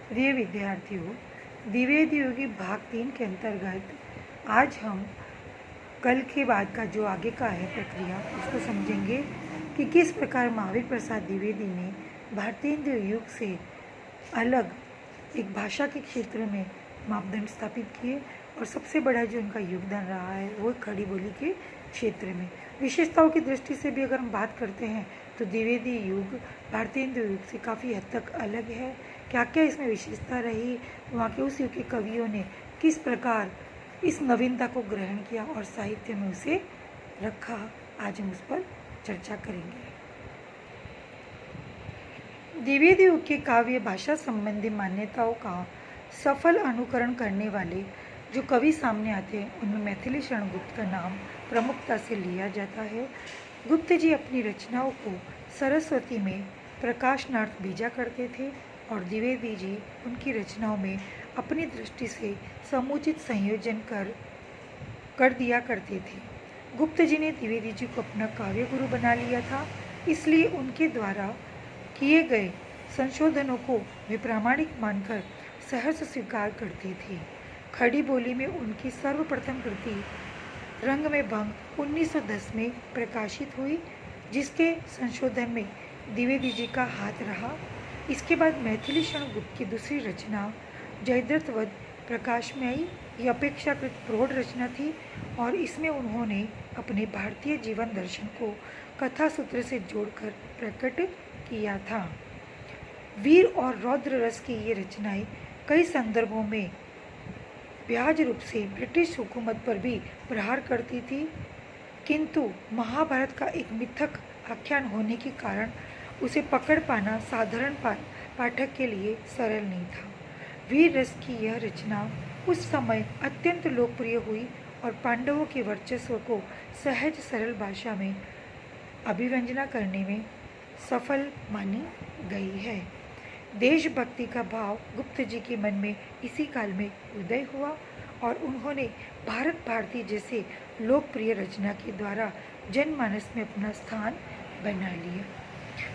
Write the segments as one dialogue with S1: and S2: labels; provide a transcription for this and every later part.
S1: प्रिय विद्यार्थियों, द्विवेद योगी भाग 3 के अंतर्गत आज हम कल के बाद का जो आगे का है प्रक्रिया उसको समझेंगे कि किस प्रकार महावीर प्रसाद द्विवेदी ने भारतीय युग से अलग एक भाषा के क्षेत्र में मापदंड स्थापित किए और सबसे बड़ा जो उनका योगदान रहा है वो खड़ी बोली के क्षेत्र में। विशेषताओं की दृष्टि से भी अगर हम बात करते हैं तो द्विवेदी युग भारतीय युग से काफ़ी हद तक अलग है। क्या क्या इसमें विशेषता रही, वहाँ के उस युग के कवियों ने किस प्रकार इस नवीनता को ग्रहण किया और साहित्य में उसे रखा, आज हम उस पर चर्चा करेंगे। द्विवेदी युग के काव्य भाषा संबंधी मान्यताओं का सफल अनुकरण करने वाले जो कवि सामने आते हैं उनमें मैथिली शरण गुप्त का नाम प्रमुखता से लिया जाता है। गुप्त जी अपनी रचनाओं को सरस्वती में प्रकाशनार्थ भेजा करते थे और द्विवेदी जी उनकी रचनाओं में अपनी दृष्टि से समुचित संयोजन कर दिया करते थे। गुप्त जी ने द्विवेदी जी को अपना काव्य गुरु बना लिया था, इसलिए उनके द्वारा किए गए संशोधनों को वे प्रामाणिक मानकर सहर्ष स्वीकार करते थे। खड़ी बोली में उनकी सर्वप्रथम कृति रंग में भंग 1910 में प्रकाशित हुई, जिसके संशोधन में द्विवेदी जी का हाथ रहा। इसके बाद मैथिली शरण गुप्त की दूसरी रचना जयद्रथ वध प्रकाश में आई। ये अपेक्षाकृत प्रौढ़ रचना थी और इसमें उन्होंने अपने भारतीय जीवन दर्शन को कथा सूत्र से जोड़कर प्रकट किया था। वीर और रौद्र रस की ये रचनाएं कई संदर्भों में व्याज रूप से ब्रिटिश हुकूमत पर भी प्रहार करती थी, किंतु महाभारत का एक मिथक आख्यान होने के कारण उसे पकड़ पाना साधारण पाठक के लिए सरल नहीं था। वीर रस की यह रचना उस समय अत्यंत लोकप्रिय हुई और पांडवों के वर्चस्व को सहज सरल भाषा में अभिव्यंजना करने में सफल मानी गई है। देशभक्ति का भाव गुप्त जी के मन में इसी काल में उदय हुआ और उन्होंने भारत भारती जैसे लोकप्रिय रचना के द्वारा जनमानस में अपना स्थान बना लिया।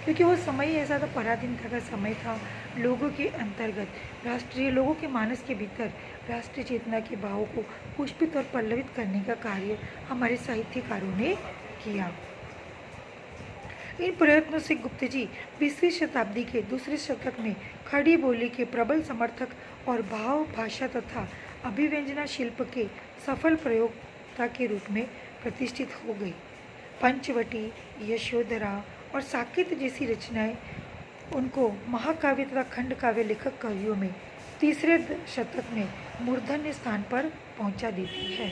S1: क्योंकि वो समय ऐसा था, पराधीनता का समय था, लोगों के अंतर्गत राष्ट्रीय लोगों के मानस के भीतर राष्ट्रीय चेतना के भावों को पुष्पित और पल्लवित करने का कार्य हमारे साहित्यकारों ने किया। इन प्रयत्नों से गुप्त जी 20वीं शताब्दी के दूसरे शतक में खड़ी बोली के प्रबल समर्थक और भाव भाषा तथा अभिव्यंजना शिल्प के सफल प्रयोक्ता के रूप में प्रतिष्ठित हो गई। पंचवटी, यशोधरा और साकेत जैसी रचनाएं उनको महाकाव्य तथा खंड काव्य लेखक कवियों में तीसरे शतक में मूर्धन्य स्थान पर पहुंचा देती है।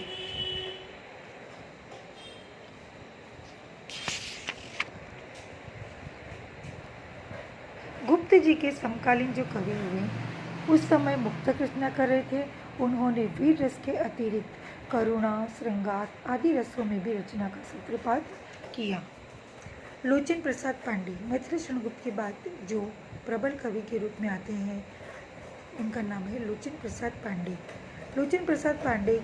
S1: गुप्त जी के समकालीन जो कवि हुए उस समय मुक्त रचना कर रहे थे, उन्होंने वीर रस के अतिरिक्त करुणा, श्रृंगार आदि रसों में भी रचना का सूत्रपात किया। लोचन प्रसाद पांडे मैथिली शरण गुप्त के बाद जो प्रबल कवि के रूप में आते हैं उनका नाम है लोचन प्रसाद पांडे। लोचन प्रसाद पांडे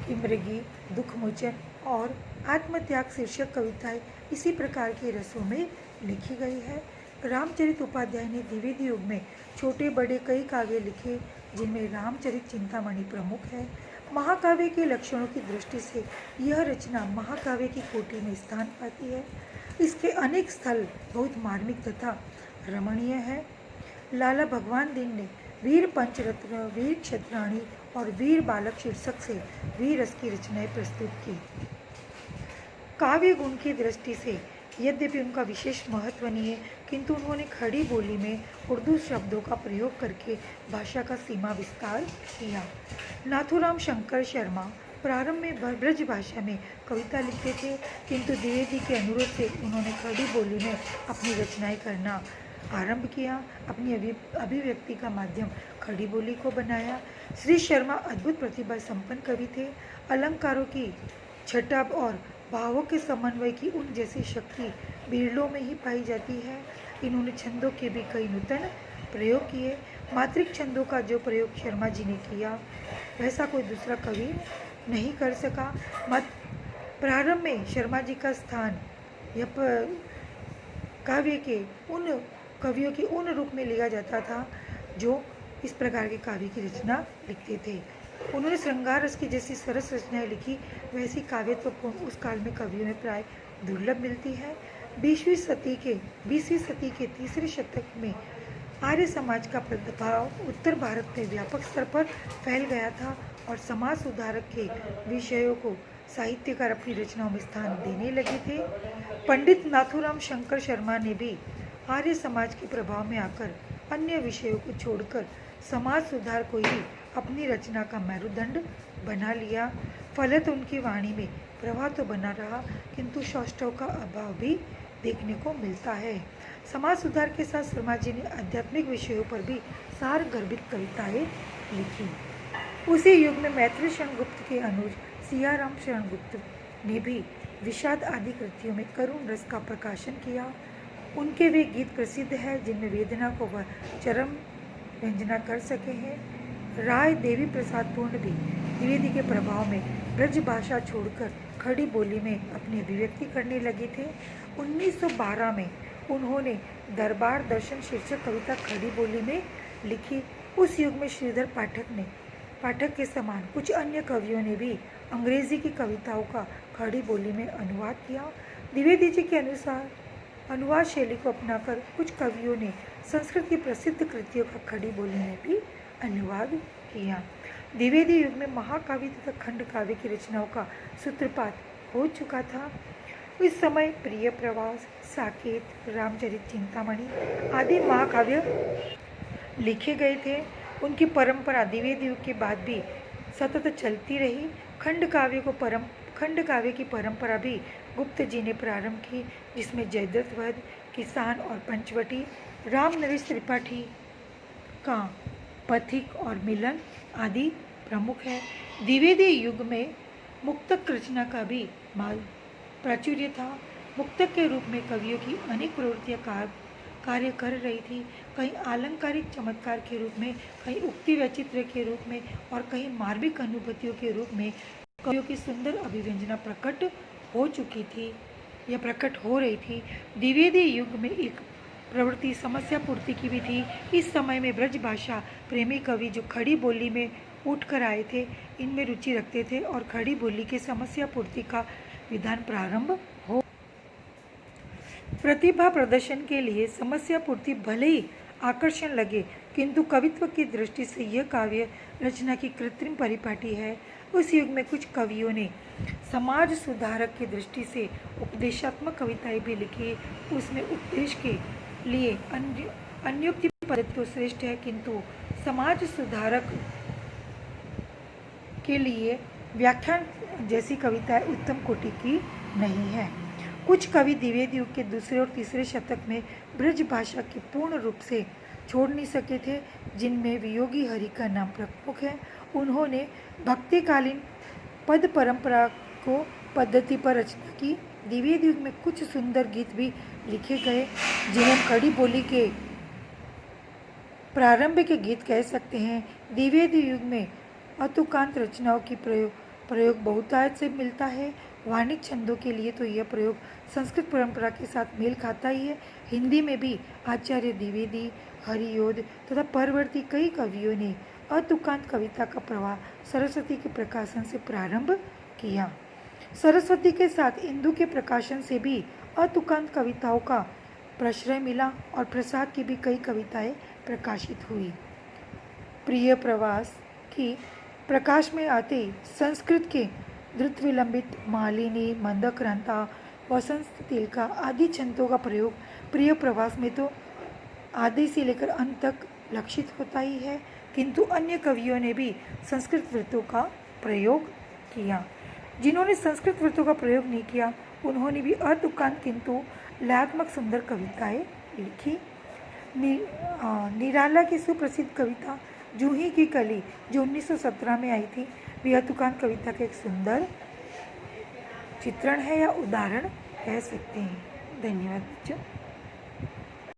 S1: की मृगी, दुखमोचन और आत्मत्याग शीर्षक कविताएं इसी प्रकार के रसों में लिखी गई है। रामचरित उपाध्याय ने द्विवेदी युग में छोटे बड़े कई काव्य लिखे, जिनमें रामचरित चिंतामणि प्रमुख है। महाकाव्य के लक्षणों की दृष्टि से यह रचना महाकाव्य की कोटि में स्थान पाती है। इसके अनेक स्थल बहुत मार्मिक तथा रमणीय है। लाला भगवान दीन ने वीर पंचरत्न, वीर क्षत्राणी और वीर बालक शीर्षक से वीर रस की रचनाएं प्रस्तुत की। काव्य गुण की दृष्टि से यद्यपि उनका विशेष महत्व नहीं है, किंतु उन्होंने खड़ी बोली में उर्दू शब्दों का प्रयोग करके भाषा का सीमा विस्तार किया। नाथूराम शंकर शर्मा प्रारंभ में ब्रज भाषा में कविता लिखते थे, किंतु द्विवेदी के अनुरोध से उन्होंने खड़ी बोली में अपनी रचनाएं करना आरंभ किया। अपनी अभिव्यक्ति का माध्यम खड़ी बोली को बनाया। श्री शर्मा अद्भुत प्रतिभा संपन्न कवि थे। अलंकारों की छटा और भावों के समन्वय की उन जैसी शक्ति बिरलों में ही पाई जाती है। इन्होंने छंदों के भी कई नूतन प्रयोग किए। मात्रिक छंदों का जो प्रयोग शर्मा जी ने किया वैसा कोई दूसरा कवि नहीं कर सका। प्रारंभ में शर्मा जी का स्थान काव्य के उन कवियों के उन रूप में लिया जाता था जो इस प्रकार के काव्य की रचना लिखते थे। उन्होंने श्रृंगार रस की जैसी सरस रचनाएं लिखी, वैसी काव्यत्वपूर्ण उस काल में कवियों में प्राय दुर्लभ मिलती है। 20वीं सदी के तीसरे शतक में आर्य समाज का प्रभाव उत्तर भारत में व्यापक स्तर पर फैल गया था और समाज सुधारक के विषयों को साहित्यकार अपनी रचनाओं में स्थान देने लगे थे। पंडित नाथूराम शंकर शर्मा ने भी आर्य समाज के प्रभाव में आकर अन्य विषयों को छोड़कर समाज सुधार को ही अपनी रचना का मेरुदंड बना लिया। फलत उनकी वाणी में प्रवाह तो बना रहा, किंतु सौष्ठव का अभाव भी देखने को मिलता है। समाज सुधार के साथ शर्मा जी ने आध्यात्मिक विषयों पर भी सार गर्भित कविताएं लिखी। उसी युग में मैथिली शरण गुप्त के अनुज सियाराम शरण गुप्त ने भी विषाद आदि कृतियों में करुण रस का प्रकाशन किया। उनके वे गीत प्रसिद्ध हैं जिनमें वेदना को वह चरम व्यंजना कर सके हैं। राय देवी प्रसाद पूर्ण भी द्विवेदी के प्रभाव में ब्रज भाषा छोड़कर खड़ी बोली में अपनी अभिव्यक्ति करने लगे थे। 1912 में उन्होंने दरबार दर्शन शीर्षक कविता खड़ी बोली में लिखी। उस युग में श्रीधर पाठक के समान कुछ अन्य कवियों ने भी अंग्रेजी की कविताओं का खड़ी बोली में अनुवाद किया। द्विवेदी जी के अनुसार अनुवाद शैली को अपनाकर कुछ कवियों ने संस्कृत की प्रसिद्ध कृतियों का खड़ी बोली में भी अनुवाद किया। द्विवेदी युग में महाकाव्य तथा खंड काव्य की रचनाओं का सूत्रपात हो चुका था। इस समय प्रिय प्रवास, साकेत, रामचरित चिंतामणि आदि महाकाव्य लिखे गए थे। उनकी परंपरा द्विवेदी युग के बाद भी सतत चलती रही। खंड काव्य की परंपरा भी गुप्त जी ने प्रारंभ की, जिसमें जयद्रथ वध, किसान और पंचवटी, राम नरेश त्रिपाठी का पथिक और मिलन आदि प्रमुख है। द्विवेदी युग में मुक्तक रचना का भी प्राचुर्य था। मुक्तक के रूप में कवियों की अनेक प्रवृत्तियां कार्य कर रही थी, कहीं आलंकारिक चमत्कार के रूप में, कहीं उक्ति वैचित्र्य के रूप में और कहीं मार्मिक अनुभूतियों के रूप में कवियों की सुंदर अभिव्यंजना प्रकट हो चुकी थी या प्रकट हो रही थी। द्विवेदी युग में एक प्रवृत्ति समस्या पूर्ति की भी थी। इस समय में ब्रज भाषा प्रेमी कवि जो खड़ी बोली में उठ कर आए थे, इनमें रुचि रखते थे और खड़ी बोली के समस्या पूर्ति का विधान प्रारंभ हो। प्रतिभा प्रदर्शन के लिए समस्या पूर्ति भले ही आकर्षण लगे, किंतु कवित्व की दृष्टि से यह काव्य रचना की कृत्रिम परिपाटी है। उस युग में कुछ कवियों ने समाज सुधारक की दृष्टि से उपदेशात्मक कविताएं भी लिखी। उसमें उपदेश के लिए अन्योक्ति पद्धति तो श्रेष्ठ है, किंतु समाज सुधारक के लिए व्याख्यान जैसी कविताएं उत्तम कोटि की नहीं है। कुछ कवि द्विवेदी युग के दूसरे और तीसरे शतक में ब्रज भाषा की पूर्ण रूप से छोड़ नहीं सके थे, जिनमें वियोगी हरि का नाम प्रमुख है। उन्होंने भक्तिकालीन पद परंपरा को पद्धति पर रचना की। द्विवेदी युग में कुछ सुंदर गीत भी लिखे गए, जिन्हें खड़ी बोली के प्रारंभ के गीत कह सकते हैं। द्विवेदी युग में अतुकांत रचनाओं की प्रयोग बहुतायत से मिलता है। वाणिक छंदों के लिए तो यह प्रयोग संस्कृत परंपरा के साथ मेल खाता ही है। हिंदी में भी आचार्य द्विवेदी, हरियोध तथा परवर्ती कई कवियों ने अतुकांत कविता का प्रवाह सरस्वती के प्रकाशन से प्रारंभ किया। सरस्वती के साथ इंदु के प्रकाशन से भी अतुकांत कविताओं का प्रश्रय मिला और प्रसाद की भी कई कविताएं प्रकाशित हुई। प्रिय प्रवास की प्रकाश में आते ही संस्कृत के द्रुत विलंबित, मालिनी, मंदक्रांता, वसंत तिलका आदि छंदों का प्रयोग प्रिय प्रवास में तो आदि से लेकर अंत तक लक्षित होता ही है, किंतु अन्य कवियों ने भी संस्कृत वृत्तों का प्रयोग किया। जिन्होंने संस्कृत वृत्तों का प्रयोग नहीं किया, उन्होंने भी अतुकांत किंतु लयात्मक सुंदर कविताएं लिखी। निराला की सुप्रसिद्ध कविता जूही की कली जो 1917 में आई थी, वह अतुकांत कविता का एक सुंदर चित्रण है या उदाहरण कह सकते हैं। धन्यवाद बच्चों।